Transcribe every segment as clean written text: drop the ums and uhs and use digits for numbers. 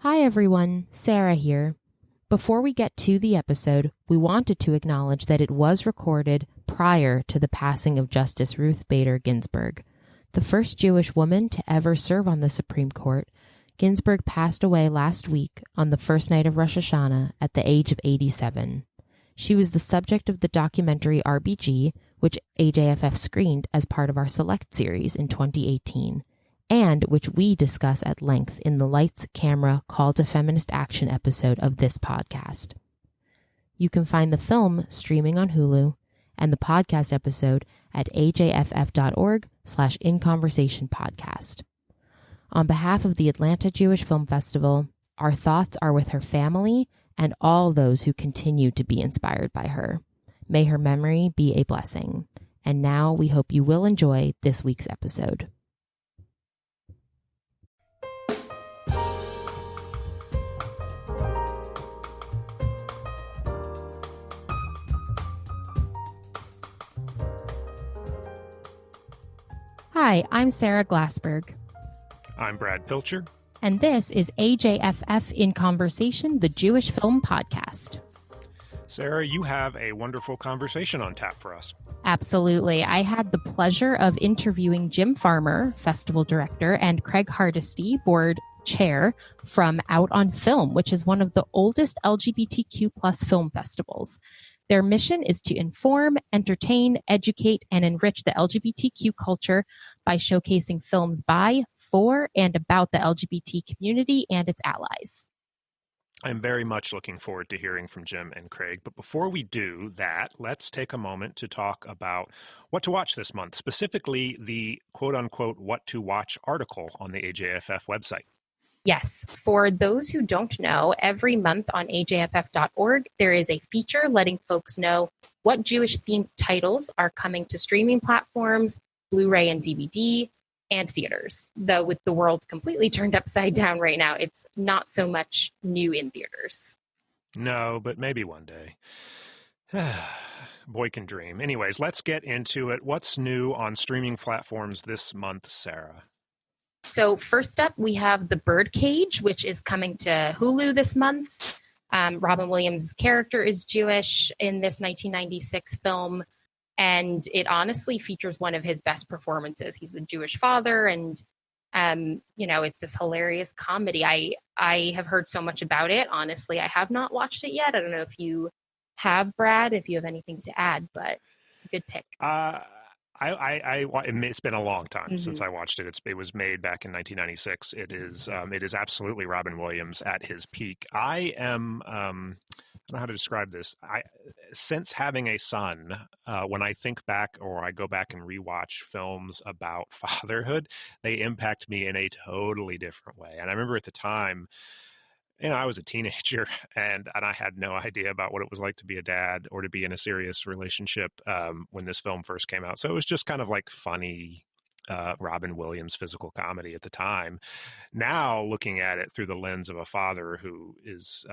Hi everyone, Sarah here. Before we get to the episode, we wanted to acknowledge that it was recorded prior to the passing of Justice Ruth Bader Ginsburg. The first Jewish woman to ever serve on the Supreme Court, Ginsburg passed away last week on the first night of Rosh Hashanah at the age of 87. She was the subject of the documentary RBG, which AJFF screened as part of our Select series in 2018. And which we discuss at length in the Lights, Camera, Call to Feminist Action episode of this podcast. You can find the film streaming on Hulu and the podcast episode at ajff.org/inconversationpodcast. On behalf of the Atlanta Jewish Film Festival, our thoughts are with her family and all those who continue to be inspired by her. May her memory be a blessing. And now we hope you will enjoy this week's episode. Hi, I'm Sara Glassberg. I'm Brad Pilcher. And this is AJFF in Conversation, the Jewish Film Podcast. Sarah, you have a wonderful conversation on tap for us. Absolutely. I had the pleasure of interviewing Jim Farmer, festival director, and Craig Hardesty, board chair from Out on Film, which is one of the oldest LGBTQ plus film festivals. Their mission is to inform, entertain, educate, and enrich the LGBTQ culture by showcasing films by, for, and about the LGBT community and its allies. I'm very much looking forward to hearing from Jim and Craig. But before we do that, let's take a moment to talk about what to watch this month, specifically the quote-unquote what to watch article on the AJFF website. Yes, for those who don't know, every month on ajff.org, there is a feature letting folks know what Jewish-themed titles are coming to streaming platforms, Blu-ray and DVD, and theaters. Though with the world completely turned upside down right now, it's not so much new in theaters. No, but maybe one day. Boy can dream. Anyways, let's get into it. What's new on streaming platforms this month, Sarah? So first up, we have The Birdcage, which is coming to Hulu this month. Robin Williams' character is Jewish in this 1996 film, and it honestly features one of his best performances. He's a Jewish father, and it's this hilarious comedy. I have heard so much about it. Honestly, I have not watched it yet. I don't know if you have, Brad, if you have anything to add, but it's a good pick. It's been a long time since I watched it. It was made back in 1996. It is absolutely Robin Williams at his peak. I don't know how to describe this. Since having a son, when I think back or I go back and rewatch films about fatherhood, they impact me in a totally different way. And I remember at the time, I was a teenager and I had no idea about what it was like to be a dad or to be in a serious relationship when this film first came out. So it was just kind of like funny Robin Williams physical comedy at the time. Now looking at it through the lens of a father who is,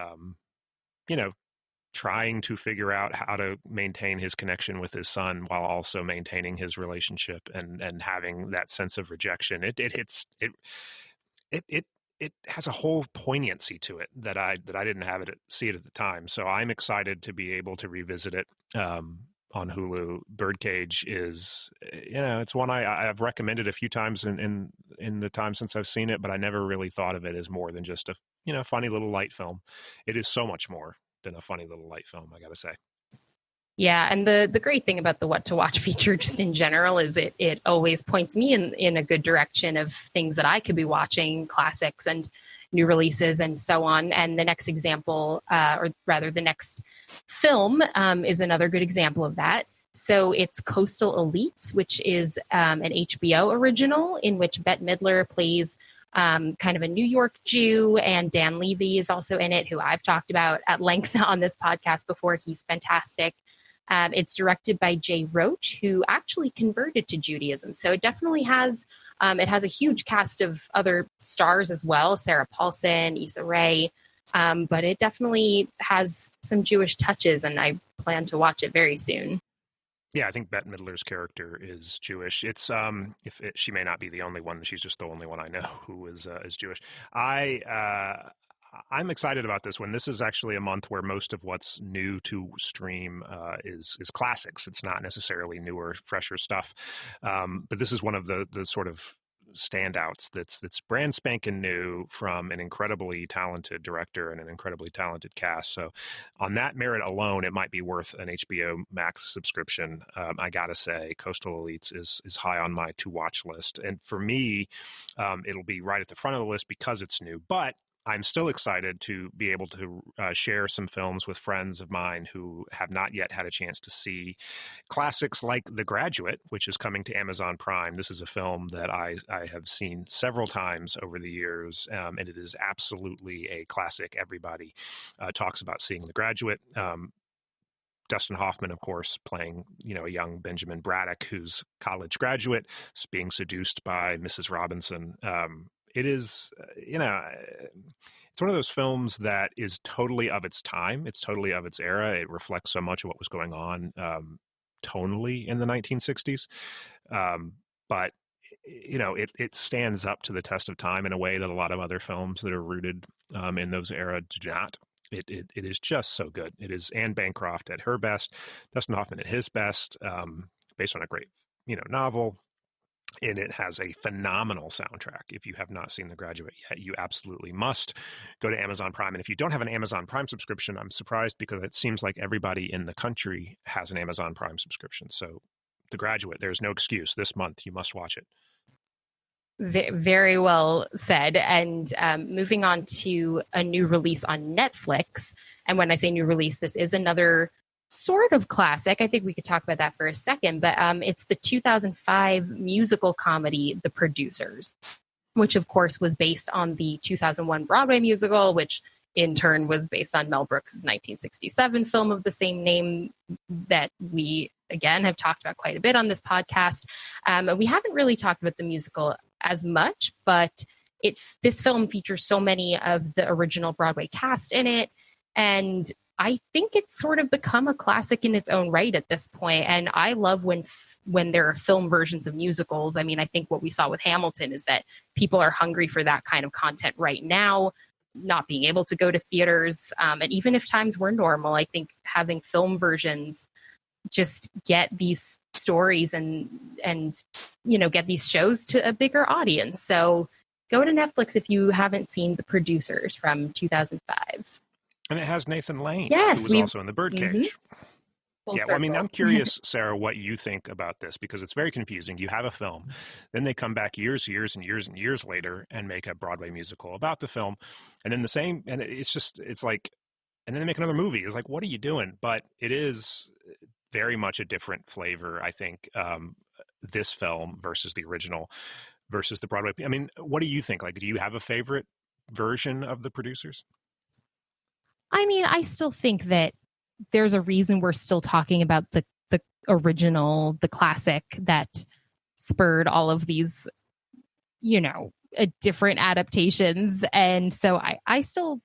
trying to figure out how to maintain his connection with his son while also maintaining his relationship and having that sense of rejection, it has a whole poignancy to it that I didn't see it at the time. So I'm excited to be able to revisit it on Hulu. Birdcage is, it's one I've recommended a few times in the time since I've seen it, but I never really thought of it as more than just a funny little light film. It is so much more than a funny little light film, I got to say. Yeah, and the great thing about the What to Watch feature just in general is it always points me in a good direction of things that I could be watching, classics and new releases and so on. And the next example, or rather the next film, is another good example of that. So it's Coastal Elites, which is an HBO original in which Bette Midler plays kind of a New York Jew, and Dan Levy is also in it, who I've talked about at length on this podcast before. He's fantastic. It's directed by Jay Roach, who actually converted to Judaism. So it definitely has, it has a huge cast of other stars as well, Sarah Paulson, Issa Rae, but it definitely has some Jewish touches, and I plan to watch it very soon. Yeah, I think Bette Midler's character is Jewish. It's she may not be the only one. She's just the only one I know who is Jewish. I I'm excited about this one. This is actually a month where most of what's new to stream is classics. It's not necessarily newer, fresher stuff. But this is one of the sort of standouts that's brand spanking new from an incredibly talented director and an incredibly talented cast. So on that merit alone, it might be worth an HBO Max subscription. I gotta say, Coastal Elites is high on my to watch list, and for me, it'll be right at the front of the list because it's new. But I'm still excited to be able to share some films with friends of mine who have not yet had a chance to see classics like The Graduate, which is coming to Amazon Prime. This is a film that I have seen several times over the years, and it is absolutely a classic. Everybody talks about seeing The Graduate. Dustin Hoffman, of course, playing, a young Benjamin Braddock who's college graduate, being seduced by Mrs. Robinson. It is, it's one of those films that is totally of its time. It's totally of its era. It reflects so much of what was going on tonally in the 1960s. But, it stands up to the test of time in a way that a lot of other films that are rooted in those eras do not. It is just so good. It is Anne Bancroft at her best, Dustin Hoffman at his best, based on a great, novel. And it has a phenomenal soundtrack. If you have not seen The Graduate yet, you absolutely must go to Amazon Prime. And if you don't have an Amazon Prime subscription, I'm surprised because it seems like everybody in the country has an Amazon Prime subscription. So The Graduate, there's no excuse. This month, you must watch it. Very well said. And moving on to a new release on Netflix. And when I say new release, this is another sort of classic. I think we could talk about that for a second, but it's the 2005 musical comedy, The Producers, which of course was based on the 2001 Broadway musical, which in turn was based on Mel Brooks' 1967 film of the same name that we, again, have talked about quite a bit on this podcast. We haven't really talked about the musical as much, but this film features so many of the original Broadway cast in it, and I think it's sort of become a classic in its own right at this point. And I love when there are film versions of musicals. I mean, I think what we saw with Hamilton is that people are hungry for that kind of content right now, not being able to go to theaters. And even if times were normal, I think having film versions just get these stories and get these shows to a bigger audience. So go to Netflix if you haven't seen The Producers from 2005. And it has Nathan Lane, yes, who was also in The Birdcage. Mm-hmm. Well, I'm curious, Sarah, what you think about this, because it's very confusing. You have a film, then they come back years later and make a Broadway musical about the film, and then and then they make another movie. It's like, what are you doing? But it is very much a different flavor, I think, this film versus the original, versus the Broadway. I mean, what do you think? Like, do you have a favorite version of The Producers? I mean, I still think that there's a reason we're still talking about the original, the classic that spurred all of these, different adaptations. And so I still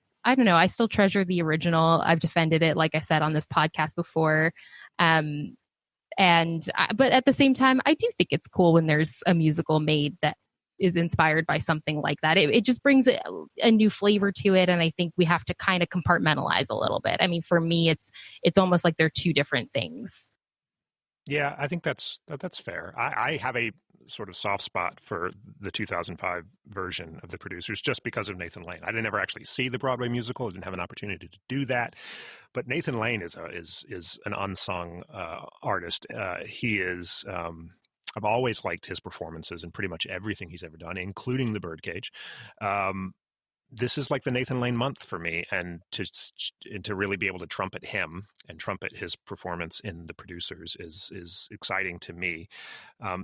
treasure the original. I've defended it, like I said, on this podcast before. But at the same time, I do think it's cool when there's a musical made that is inspired by something like that. It just brings a new flavor to it. And I think we have to kind of compartmentalize a little bit. I mean, for me, it's almost like they're two different things. Yeah, I think that's fair. I have a sort of soft spot for the 2005 version of The Producers just because of Nathan Lane. I didn't ever actually see the Broadway musical. I didn't have an opportunity to do that. But Nathan Lane is an unsung artist. He is... I've always liked his performances in pretty much everything he's ever done, including The Birdcage. This is like the Nathan Lane month for me, and to really be able to trumpet him and trumpet his performance in The Producers is exciting to me.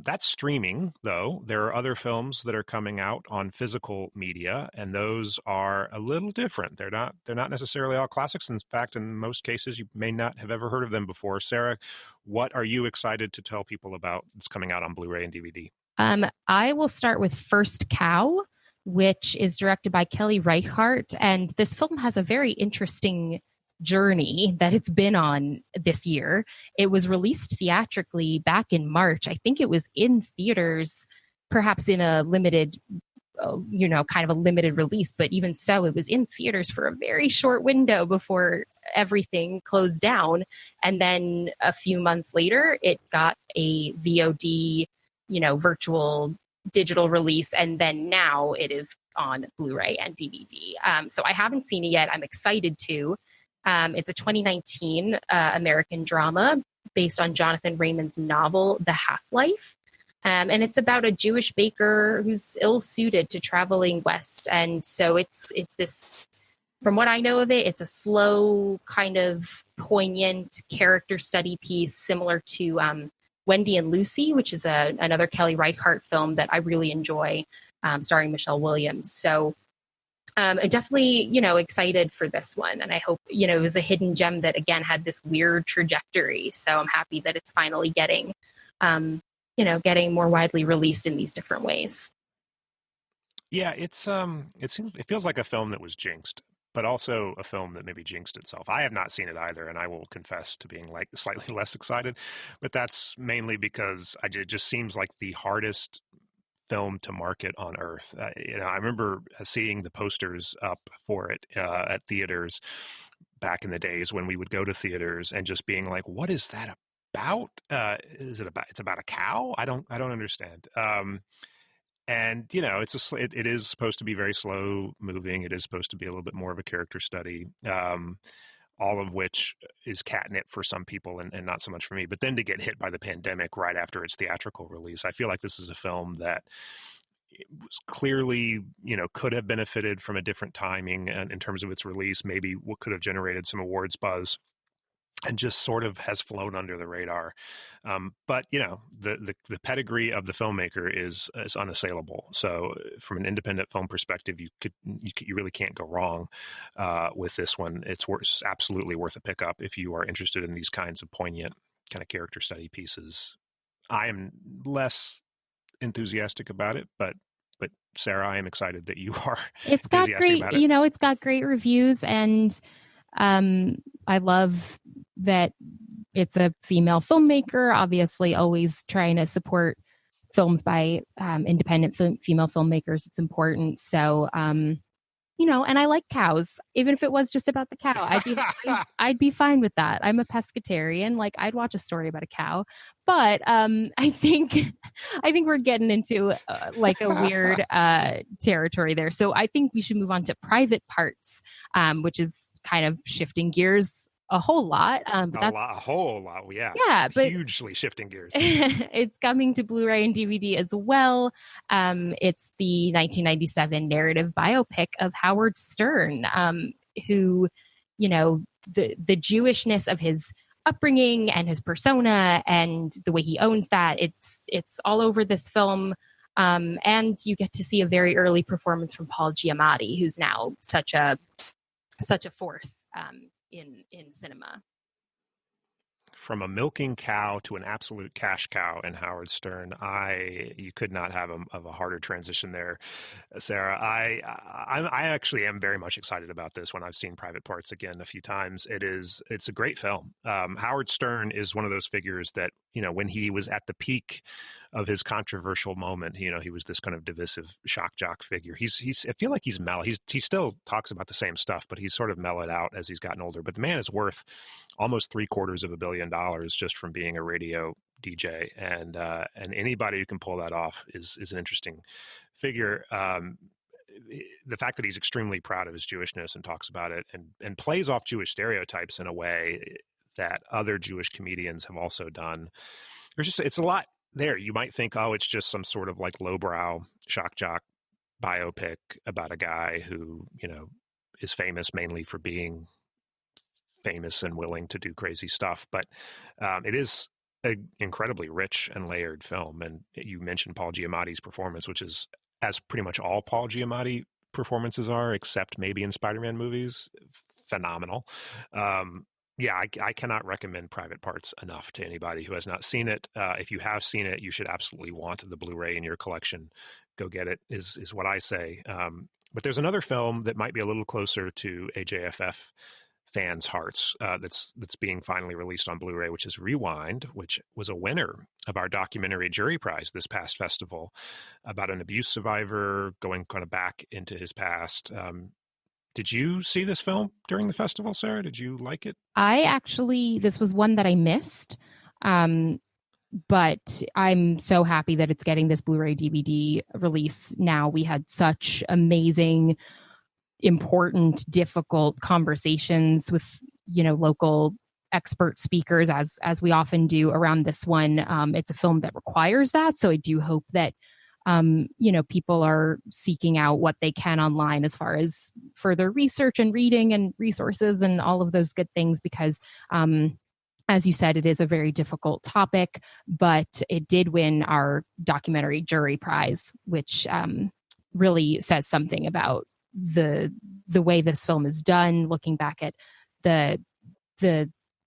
That's streaming, though. There are other films that are coming out on physical media, and those are a little different. They're not necessarily all classics. In fact, in most cases, you may not have ever heard of them before. Sarah, what are you excited to tell people about that's coming out on Blu-ray and DVD? I will start with First Cow, which is directed by Kelly Reichardt. And this film has a very interesting journey that it's been on this year. It was released theatrically back in March. I think it was in theaters, perhaps in a limited kind of a limited release, but even so, it was in theaters for a very short window before everything closed down. And then a few months later, it got a VOD, virtual digital release. And then now it is on Blu-ray and DVD. So I haven't seen it yet. I'm excited to. It's a 2019 American drama based on Jonathan Raymond's novel, The Half-Life. And it's about a Jewish baker who's ill-suited to traveling west. And so it's this, from what I know of it, it's a slow, kind of poignant character study piece similar to Wendy and Lucy, which is another Kelly Reichardt film that I really enjoy, starring Michelle Williams. So I'm definitely, excited for this one. And I hope, it was a hidden gem that, again, had this weird trajectory. So I'm happy that it's finally getting more widely released in these different ways. Yeah, it feels like a film that was jinxed, but also a film that maybe jinxed itself. I have not seen it either, and I will confess to being slightly less excited, but that's mainly because it just seems like the hardest film to market on earth. I remember seeing the posters up for it at theaters back in the days when we would go to theaters and just being like, what is that about? It's about a cow? I don't understand. And it is supposed to be very slow moving. It is supposed to be a little bit more of a character study, all of which is catnip for some people and not so much for me. But then to get hit by the pandemic right after its theatrical release, I feel like this is a film that was clearly, could have benefited from a different timing and in terms of its release, maybe what could have generated some awards buzz, and just sort of has flown under the radar. But the pedigree of the filmmaker is unassailable. So from an independent film perspective, you really can't go wrong with this one. It's absolutely worth a pickup if you are interested in these kinds of poignant kind of character study pieces. I am less enthusiastic about it, but Sarah, I am excited that you are. It's got great, it's got great reviews, and I love that it's a female filmmaker, obviously always trying to support films by independent female filmmakers. It's important. So, and I like cows, even if it was just about the cow, I'd be fine with that. I'm a pescatarian. Like, I'd watch a story about a cow, but I think we're getting into like a weird territory there. So I think we should move on to Private Parts, which is kind of shifting gears a whole lot. But a whole lot. Yeah. Yeah. But hugely shifting gears. It's coming to Blu-ray and DVD as well. It's the 1997 narrative biopic of Howard Stern, who, the Jewishness of his upbringing and his persona and the way he owns that, it's all over this film. And you get to see a very early performance from Paul Giamatti, who's now such a force in cinema. From a milking cow to an absolute cash cow in Howard Stern, you could not have a harder transition there, Sarah. I actually am very much excited about this one. I've seen Private Parts again a few times. It's a great film. Howard Stern is one of those figures that, when he was at the peak of his controversial moment, he was this kind of divisive shock jock figure. I feel like he's mellow. He still talks about the same stuff, but he's sort of mellowed out as he's gotten older. But the man is worth almost $750 million just from being a radio DJ, and anybody who can pull that off is an interesting figure. The fact that he's extremely proud of his Jewishness and talks about it and plays off Jewish stereotypes in a way that other Jewish comedians have also done. It's a lot there. You might think, oh, it's just some sort of like lowbrow shock jock biopic about a guy who, is famous mainly for being famous and willing to do crazy stuff. But it is an incredibly rich and layered film. And you mentioned Paul Giamatti's performance, which is, as pretty much all Paul Giamatti performances are, except maybe in Spider-Man movies, phenomenal. I cannot recommend Private Parts enough to anybody who has not seen it. If you have seen it, you should absolutely want the Blu-ray in your collection. Go get it, is what I say. But there's another film that might be a little closer to AJFF fans' hearts that's being finally released on Blu-ray, which is Rewind, which was a winner of our documentary jury prize this past festival, about an abuse survivor going kind of back into his past. Did you see this film during the festival, Sarah? Did you like it? This was one that I missed. But I'm so happy that it's getting this Blu-ray DVD release now. We had such amazing, important, difficult conversations with, local expert speakers, as we often do around this one. It's a film that requires that. So I do hope that, people are seeking out what they can online as far as further research and reading and resources and all of those good things, because, as you said, it is a very difficult topic, but it did win our documentary jury prize, which really says something about the way this film is done. Looking back at the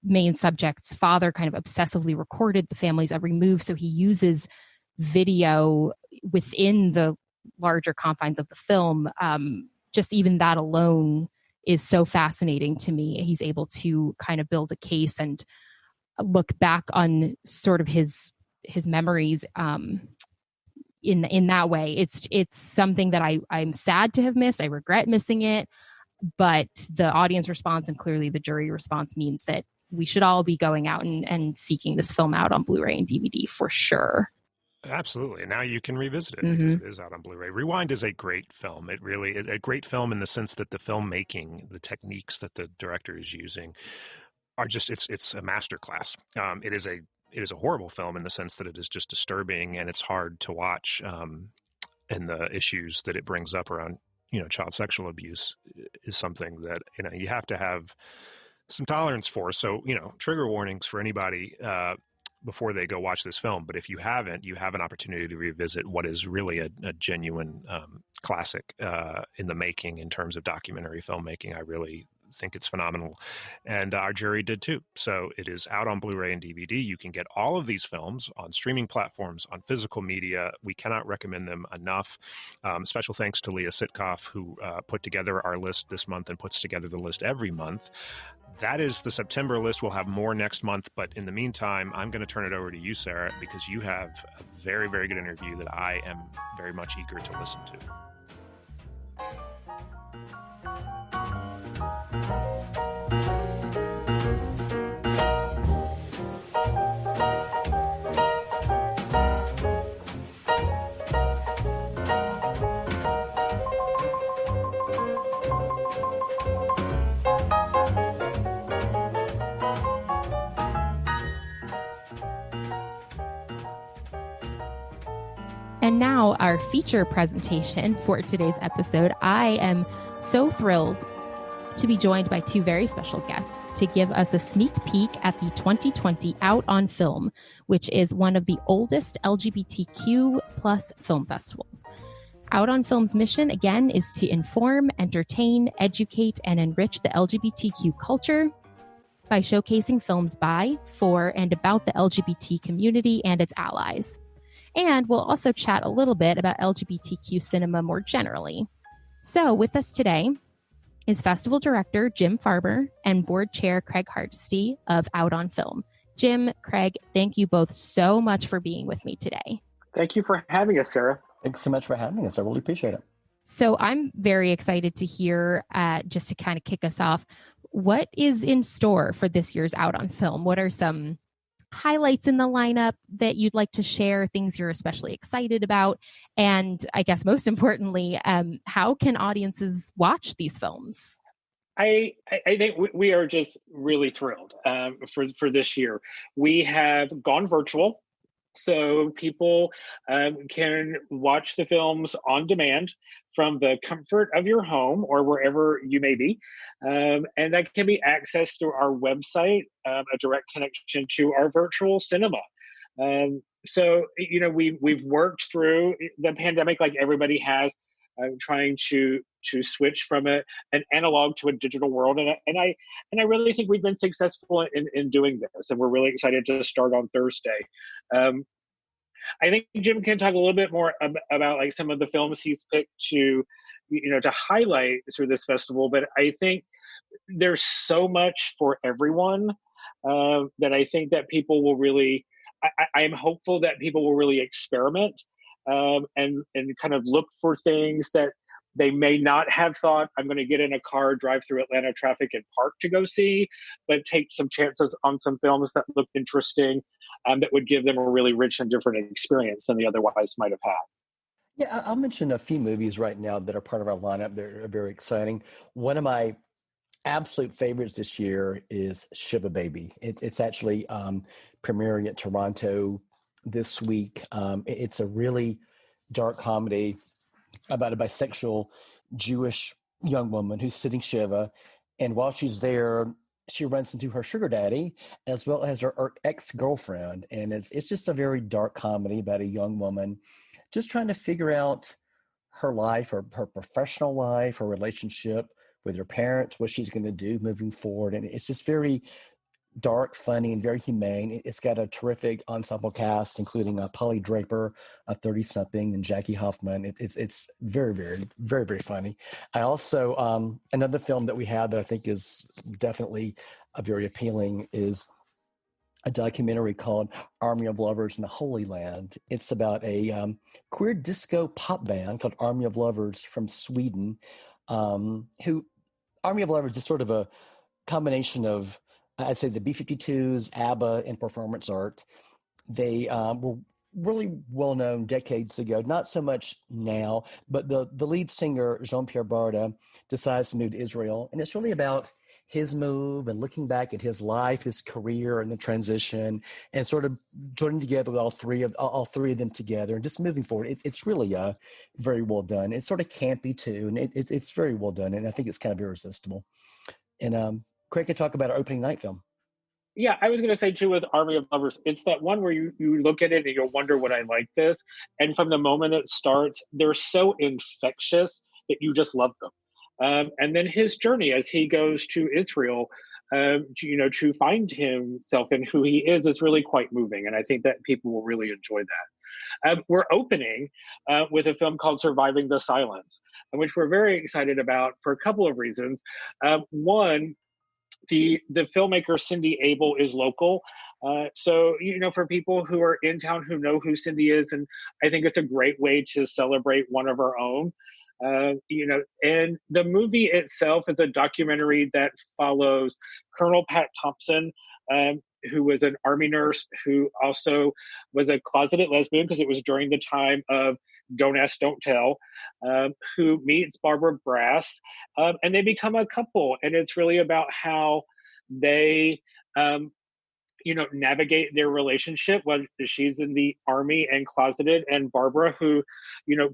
main subject's father kind of obsessively recorded the family's every move, so he uses video within the larger confines of the film. Just even that alone is so fascinating to me. He's able to kind of build a case and look back on sort of his memories in that way. It's something that I'm sad to have missed. I regret missing it, but the audience response and clearly the jury response means that we should all be going out and seeking this film out on Blu-ray and DVD for sure. Absolutely. Now you can revisit it because it is out on Blu-ray. Rewind is a great film. It really is a great film in the sense that the filmmaking, the techniques that the director is using are just, it's a masterclass. It is a horrible film in the sense that it is just disturbing and it's hard to watch. And the issues that it brings up around, child sexual abuse is something that, you have to have some tolerance for. So, trigger warnings for anybody before they go watch this film. But if you haven't, you have an opportunity to revisit what is really a genuine classic in the making in terms of documentary filmmaking. I really think it's phenomenal, and our jury did too. So it is out on Blu-ray and DVD. You can get all of these films on streaming platforms, on physical media. We cannot recommend them enough. Special thanks to Leah Sitkoff, who put together our list this month and puts together the list every month. That is the September list. We'll have more next month, but in the meantime, I'm going to turn it over to you, Sarah, because you have a very, very good interview that I am very much eager to listen to. And now our feature presentation for today's episode. I am so thrilled to be joined by two very special guests to give us a sneak peek at the 2020 Out on Film, which is one of the oldest LGBTQ plus film festivals. Out on Film's mission, again, is to inform, entertain, educate, and enrich the LGBTQ culture by showcasing films by, for, and about the LGBT community and its allies. And we'll also chat a little bit about LGBTQ cinema more generally. So with us today is Festival Director Jim Farber and Board Chair Craig Hardesty of Out on Film. Jim, Craig, thank you both so much for being with me today. Thank you for having us, Sarah. Thanks so much for having us. I really appreciate it. So I'm very excited to hear, just to kind of kick us off, what is in store for this year's Out on Film? What are some highlights in the lineup that you'd like to share, things you're especially excited about? And I guess most importantly, how can audiences watch these films? I think we are just really thrilled for this year. We have gone virtual, so people can watch the films on demand from the comfort of your home or wherever you may be. And that can be accessed through our website, a direct connection to our virtual cinema. So, we've worked through the pandemic like everybody has, trying to switch from an analog to a digital world. And I really think we've been successful in doing this. And we're really excited to start on Thursday. I think Jim can talk a little bit more about like some of the films he's picked to to highlight through this festival. But I think there's so much for everyone that I think that people will really, I am hopeful that people will really experiment and kind of look for things that they may not have thought, I'm going to get in a car, drive through Atlanta traffic and park to go see, but take some chances on some films that look interesting, that would give them a really rich and different experience than they otherwise might have had. Yeah, I'll mention a few movies right now that are part of our lineup that are very exciting. One of my absolute favorites this year is Shiva Baby. It's actually premiering at Toronto this week. It's a really dark comedy about a bisexual Jewish young woman who's sitting Shiva. And while she's there, she runs into her sugar daddy as well as her ex-girlfriend. And it's just a very dark comedy about a young woman just trying to figure out her life, her professional life, her relationship with her parents, what she's going to do moving forward. And it's just very dark, funny, and very humane. It's got a terrific ensemble cast, including Polly Draper, a 30-something, and Jackie Hoffman. It's very, very, very, very funny. I also, another film that we have that I think is definitely very appealing is a documentary called Army of Lovers in the Holy Land. It's about a queer disco pop band called Army of Lovers from Sweden, who Army of Lovers is sort of a combination of, I'd say, the B-52s, ABBA, and performance art. They were really well-known decades ago, not so much now, but the lead singer, Jean-Pierre Barda, decides to move to Israel. And it's really about his move and looking back at his life, his career, and the transition, and sort of joining together with all three of them together and just moving forward. It's really very well done. It's sort of campy too, and it's very well done, and I think it's kind of irresistible. And Craig can talk about our opening night film. Yeah, I was going to say too with Army of Lovers, it's that one where you look at it and you'll wonder, would I like this? And from the moment it starts, they're so infectious that you just love them. And then his journey as he goes to Israel, to find himself and who he is really quite moving. And I think that people will really enjoy that. We're opening with a film called Surviving the Silence, which we're very excited about for a couple of reasons. One, the filmmaker Cindy Abel is local. So, for people who are in town who know who Cindy is, and I think it's a great way to celebrate one of our own. And the movie itself is a documentary that follows Colonel Pat Thompson, who was an Army nurse who also was a closeted lesbian because it was during the time of Don't Ask, Don't Tell, who meets Barbara Brass, and they become a couple. And it's really about how they navigate their relationship when she's in the Army and closeted, and Barbara, who,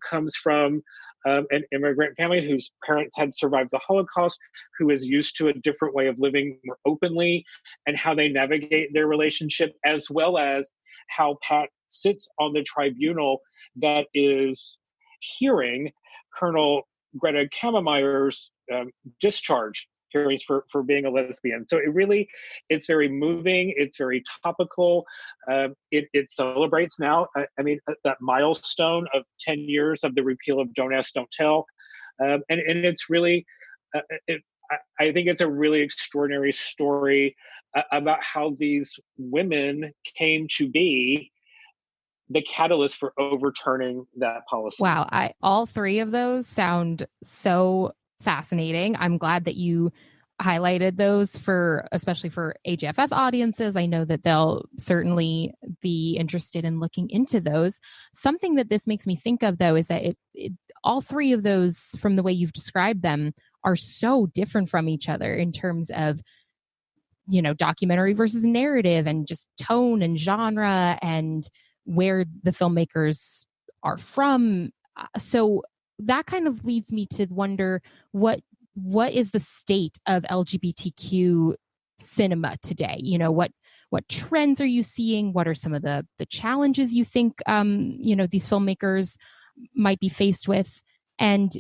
comes from an immigrant family whose parents had survived the Holocaust, who is used to a different way of living more openly, and how they navigate their relationship, as well as how Pat sits on the tribunal that is hearing Colonel Greta Kammermeyer's discharge hearings for being a lesbian. So it's very moving. It's very topical. It celebrates now, that milestone of 10 years of the repeal of Don't Ask, Don't Tell. And it's really, I think it's a really extraordinary story about how these women came to be the catalyst for overturning that policy. Wow. All three of those sound so fascinating. I'm glad that you highlighted those especially for AJFF audiences. I know that they'll certainly be interested in looking into those. Something that this makes me think of, though, is that all three of those, from the way you've described them, are so different from each other in terms of, documentary versus narrative and just tone and genre and where the filmmakers are from. So that kind of leads me to wonder what is the state of LGBTQ cinema today? What trends are you seeing? What are some of the challenges you think these filmmakers might be faced with? And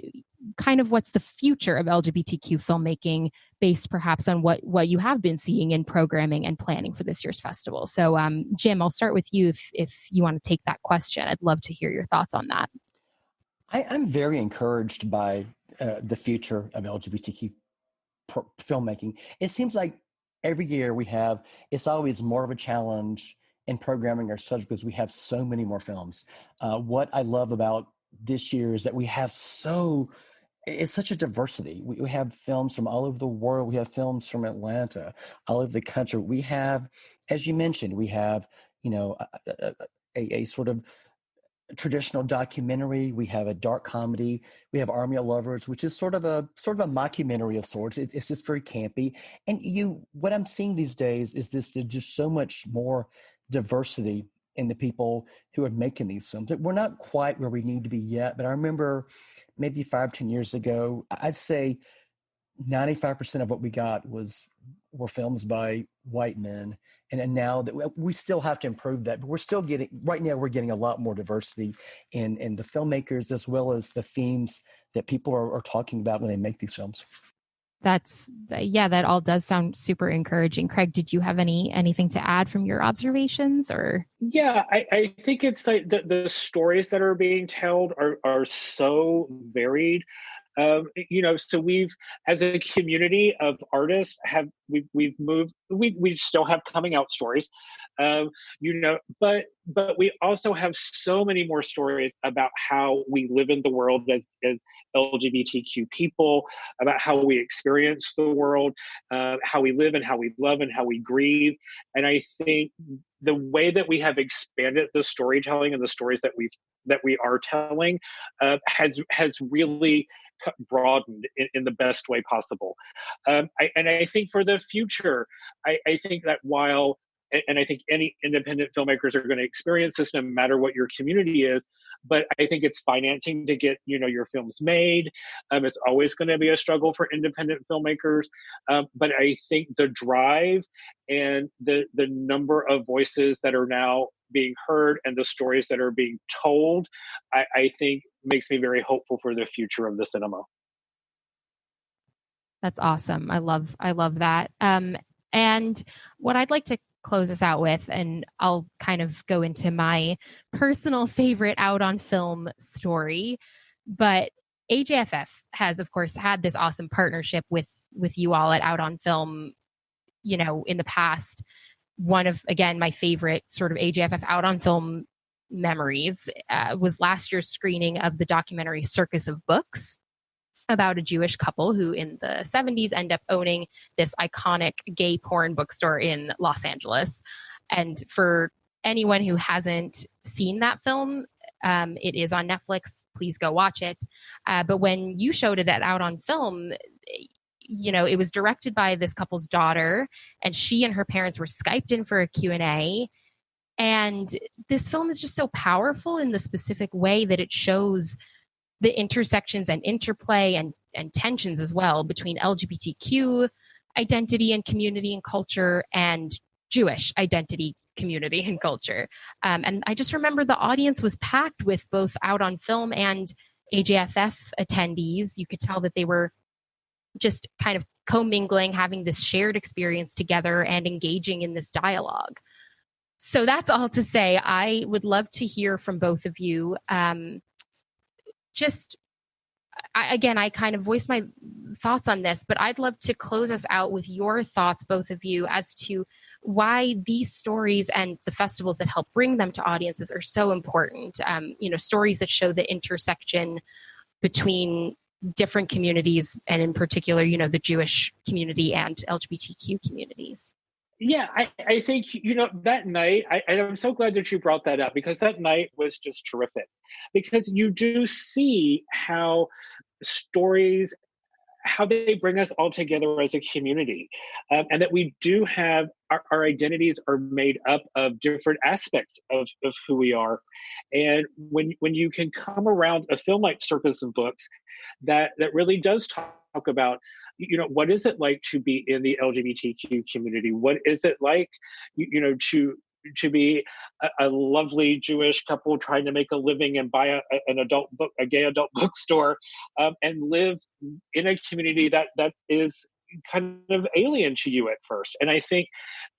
kind of what's the future of LGBTQ filmmaking based perhaps on what you have been seeing in programming and planning for this year's festival? So Jim, I'll start with you if you want to take that question. I'd love to hear your thoughts on that. I'm very encouraged by the future of LGBTQ filmmaking. It seems like every year it's always more of a challenge in programming our such because we have so many more films. What I love about this year is that we have it's such a diversity. We have films from all over the world. We have films from Atlanta, all over the country. We have, as you mentioned, we have, a sort of traditional documentary. We have a dark comedy. We have Army of Lovers, which is sort of a mockumentary of sorts. It's just very campy. And what I'm seeing these days is there's just so much more diversity in the people who are making these films. We're not quite where we need to be yet, but I remember maybe 5-10 years ago, I'd say 95% of what we got were films by white men. And now that we still have to improve that, but we're getting a lot more diversity in the filmmakers as well as the themes that people are talking about when they make these films. That all does sound super encouraging. Craig, did you have anything to add from your observations? Or I think it's like the stories that are being told are so varied. So we've, as a community of artists, we've moved. We still have coming out stories, but we also have so many more stories about how we live in the world as LGBTQ people, about how we experience the world, how we live and how we love and how we grieve. And I think the way that we have expanded the storytelling and the stories that we are telling has really broadened in the best way possible. I think for the future, I think that and I think any independent filmmakers are going to experience this no matter what your community is, but I think it's financing to get, your films made. It's always going to be a struggle for independent filmmakers. But I think the drive and the number of voices that are now being heard and the stories that are being told, I think makes me very hopeful for the future of the cinema. That's awesome. I love that. And what I'd like to close us out with, and I'll kind of go into my personal favorite out on film story, but AJFF has, of course, had this awesome partnership with you all at Out on Film, in the past. One of, again, my favorite sort of AJFF Out on Film memories was last year's screening of the documentary Circus of Books, about a Jewish couple who in the 70s end up owning this iconic gay porn bookstore in Los Angeles. And for anyone who hasn't seen that film, it is on Netflix. Please go watch it. But when you showed it Out on Film, it was directed by this couple's daughter, and she and her parents were Skyped in for a Q&A. And this film is just so powerful in the specific way that it shows the intersections and interplay and tensions as well between LGBTQ identity and community and culture and Jewish identity, community and culture. And I just remember the audience was packed with both Out on Film and AJFF attendees. You could tell that they were just kind of commingling, having this shared experience together and engaging in this dialogue. So that's all to say. I would love to hear from both of you. I kind of voiced my thoughts on this, but I'd love to close us out with your thoughts, both of you, as to why these stories and the festivals that help bring them to audiences are so important. Stories that show the intersection between different communities, and in particular, the Jewish community and LGBTQ communities. Yeah, I think, that night, I'm so glad that you brought that up, because that night was just terrific. Because you do see how stories, how they bring us all together as a community. And that we do have, our identities are made up of different aspects of who we are. And when you can come around a film like Circus of Books, that really does talk about, what is it like to be in the LGBTQ community? What is it like, to be a lovely Jewish couple trying to make a living and buy a gay adult bookstore, and live in a community that is kind of alien to you at first. And I think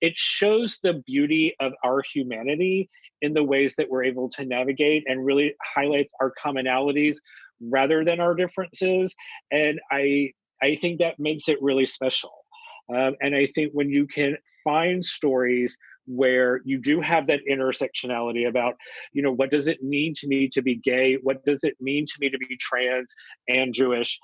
it shows the beauty of our humanity in the ways that we're able to navigate, and really highlights our commonalities rather than our differences. And I think that makes it really special. And I think when you can find stories where you do have that intersectionality about, what does it mean to me to be gay? What does it mean to me to be trans and Jewish?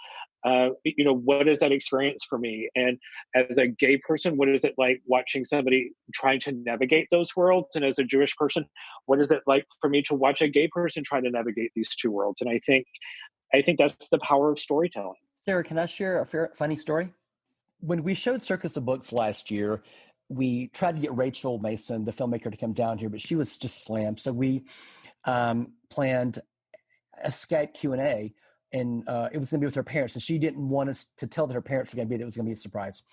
What is that experience for me? And as a gay person, what is it like watching somebody trying to navigate those worlds? And as a Jewish person, what is it like for me to watch a gay person trying to navigate these two worlds? And I think that's the power of storytelling. Sara, can I share a funny story? When we showed Circus of Books last year, we tried to get Rachel Mason, the filmmaker, to come down here, but she was just slammed. So we planned a Skype Q&A, and it was going to be with her parents. And she didn't want us to tell that her parents were going to be there. It was going to be a surprise.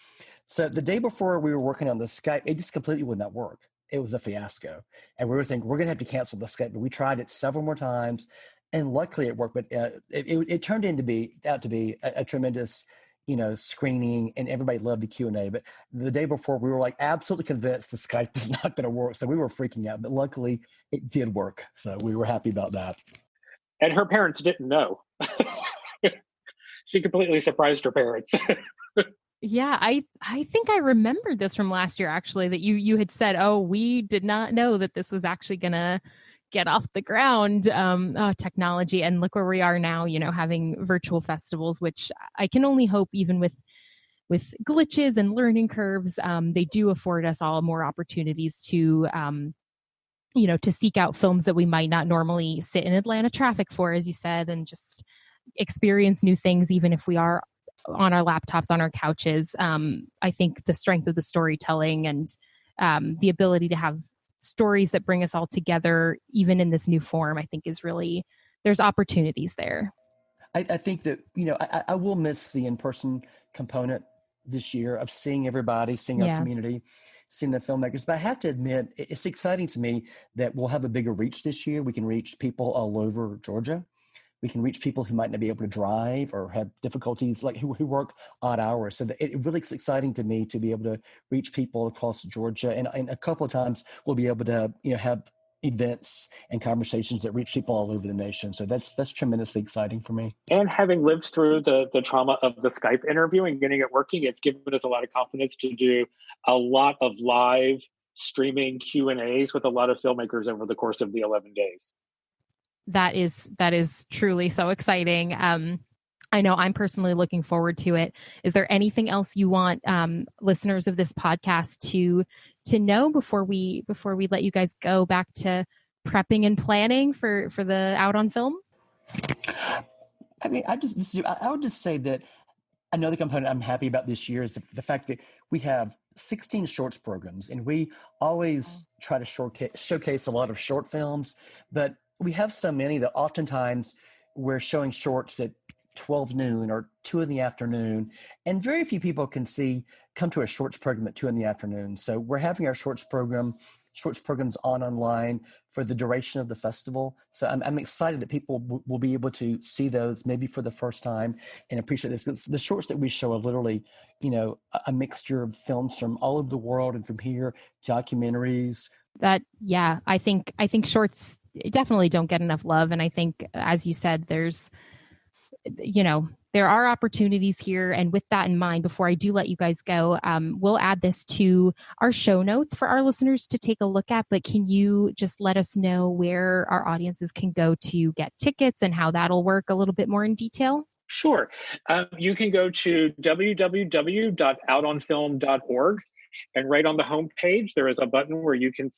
So the day before we were working on the Skype, it just completely would not work. It was a fiasco. And we were thinking, we're going to have to cancel the Skype. But we tried it several more times, and luckily it worked. But it turned out to be a tremendous screening, and everybody loved the Q&A. But the day before, we were absolutely convinced the Skype was not going to work. So we were freaking out, but luckily it did work. So we were happy about that. And her parents didn't know. She completely surprised her parents. Yeah, I think I remembered this from last year, actually, that you had said, oh, we did not know that this was actually going to get off the ground, technology. And look where we are now, having virtual festivals, which I can only hope, even with glitches and learning curves, they do afford us all more opportunities to, to seek out films that we might not normally sit in Atlanta traffic for, as you said, and just experience new things, even if we are on our laptops, on our couches. I think the strength of the storytelling and the ability to have stories that bring us all together, even in this new form, I think is really, there's opportunities there. I think that, I will miss the in-person component this year of seeing everybody, seeing our community, seeing the filmmakers. But I have to admit, it's exciting to me that we'll have a bigger reach this year. We can reach people all over Georgia. We can reach people who might not be able to drive or have difficulties, who work odd hours. So it really is exciting to me to be able to reach people across Georgia. And a couple of times we'll be able to, have events and conversations that reach people all over the nation. So that's tremendously exciting for me. And having lived through the trauma of the Skype interview and getting it working, it's given us a lot of confidence to do a lot of live streaming Q&As with a lot of filmmakers over the course of the 11 days. That is truly so exciting. I know I'm personally looking forward to it. Is there anything else you want listeners of this podcast to know before we let you guys go back to prepping and planning for the Out on Film? I mean, I would just say that another component I'm happy about this year is the fact that we have 16 shorts programs, and we always try to showcase a lot of short films, but we have so many that oftentimes we're showing shorts at 12 noon or 2 in the afternoon, and very few people can come to a shorts program at 2 in the afternoon. So we're having our shorts programs online for the duration of the festival. So I'm excited that people will be able to see those maybe for the first time and appreciate this. Because the shorts that we show are literally, a mixture of films from all over the world and from here, documentaries. I think shorts definitely don't get enough love. And I think, as you said, there are opportunities here. And with that in mind, before I do let you guys go, we'll add this to our show notes for our listeners to take a look at. But can you just let us know where our audiences can go to get tickets and how that'll work a little bit more in detail? Sure. You can go to www.outonfilm.org. And right on the homepage, there is a button where you can,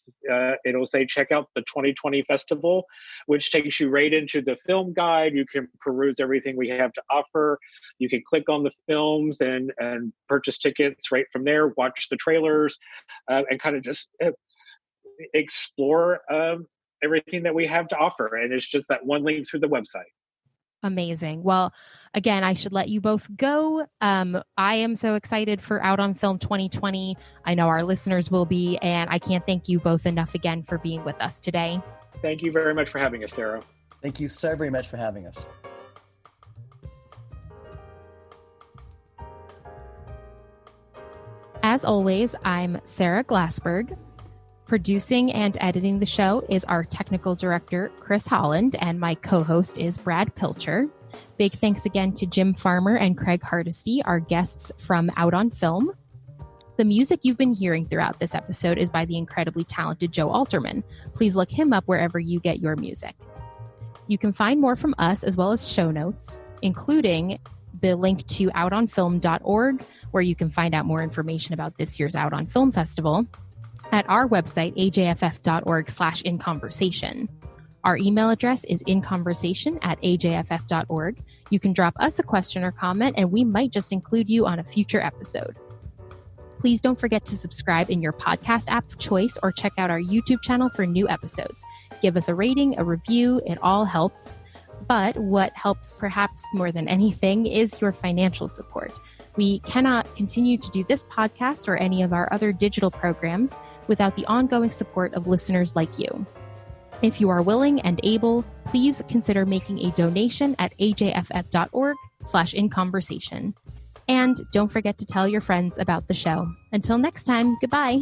it'll say, check out the 2020 festival, which takes you right into the film guide. You can peruse everything we have to offer. You can click on the films and purchase tickets right from there, watch the trailers, and kind of just explore everything that we have to offer. And it's just that one link through the website. Amazing. Well, again, I should let you both go. I am so excited for Out on Film 2020. I know our listeners will be, and I can't thank you both enough again for being with us today. Thank you very much for having us, Sara. Thank you so very much for having us. As always, I'm Sara Glassberg. Producing and editing the show is our technical director, Chris Holland, and my co-host is Brad Pilcher. Big thanks again to Jim Farmer and Craig Hardesty, our guests from Out on Film. The music you've been hearing throughout this episode is by the incredibly talented Joe Alterman. Please look him up wherever you get your music. You can find more from us as well as show notes, including the link to outonfilm.org, where you can find out more information about this year's Out on Film Festival, at our website, ajff.org/inconversation. Our email address is inconversation@ajff.org. You can drop us a question or comment, and we might just include you on a future episode. Please don't forget to subscribe in your podcast app of choice or check out our YouTube channel for new episodes. Give us a rating, a review, it all helps. But what helps perhaps more than anything is your financial support. We cannot continue to do this podcast or any of our other digital programs without the ongoing support of listeners like you. If you are willing and able, please consider making a donation at ajff.org/inconversation. And don't forget to tell your friends about the show. Until next time, goodbye.